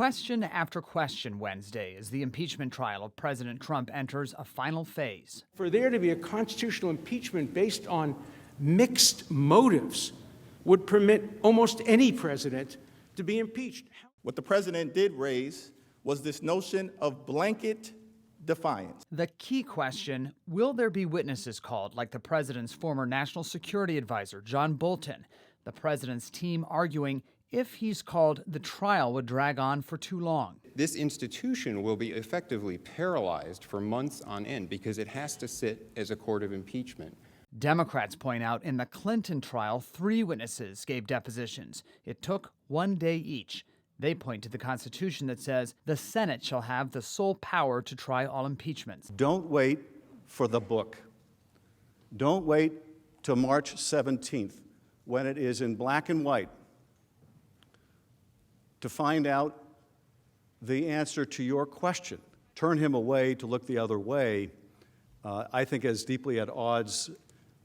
Question after question Wednesday as the impeachment trial of President Trump enters a final phase. For there to be a constitutional impeachment based on mixed motives would permit almost any president to be impeached. What the president did raise was this notion of blanket defiance. The key question, will there be witnesses called like the president's former national security advisor, John Bolton? The president's team arguing if he's called, the trial would drag on for too long. This institution will be effectively paralyzed for months on end because it has to sit as a court of impeachment. Democrats point out in the Clinton trial, 3 witnesses gave depositions. It took 1 day each. They point to the Constitution that says the Senate shall have the sole power to try all impeachments. Don't wait for the book. Don't wait till March 17th when it is in black and white to find out the answer to your question. Turn him away to look the other way, I think is deeply at odds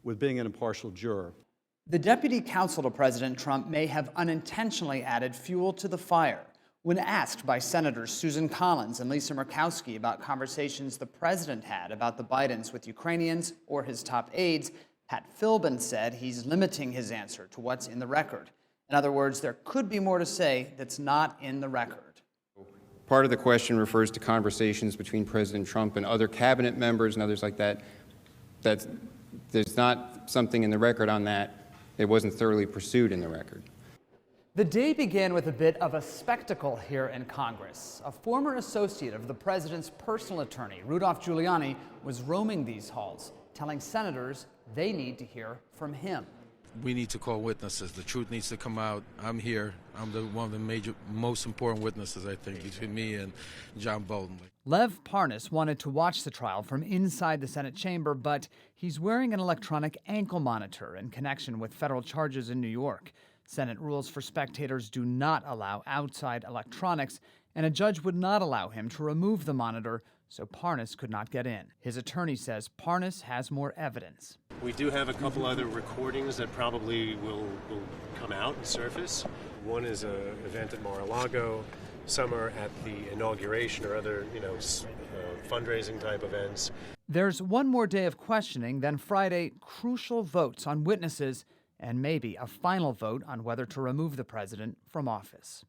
with being an impartial juror. The deputy counsel to President Trump may have unintentionally added fuel to the fire. When asked by Senators Susan Collins and Lisa Murkowski about conversations the president had about the Bidens with Ukrainians or his top aides, Pat Philbin said he's limiting his answer to what's in the record. In other words, there could be more to say that's not in the record. Part of the question refers to conversations between President Trump and other cabinet members and others like that. There's not something in the record on that. It wasn't thoroughly pursued in the record. The day began with a bit of a spectacle here in Congress. A former associate of the president's personal attorney, Rudolph Giuliani, was roaming these halls, telling senators they need to hear from him. We need to call witnesses. The truth needs to come out. I'm here. I'm one of the most important witnesses, I think, between me and John Bolton. Lev Parnas wanted to watch the trial from inside the Senate chamber, but he's wearing an electronic ankle monitor in connection with federal charges in New York. Senate rules for spectators do not allow outside electronics, and a judge would not allow him to remove the monitor, so Parnas could not get in. His attorney says Parnas has more evidence. We do have a couple other recordings that probably will come out and surface. One is an event at Mar-a-Lago. Some are at the inauguration or other, fundraising type events. There's one more day of questioning, then Friday, crucial votes on witnesses, and maybe a final vote on whether to remove the president from office.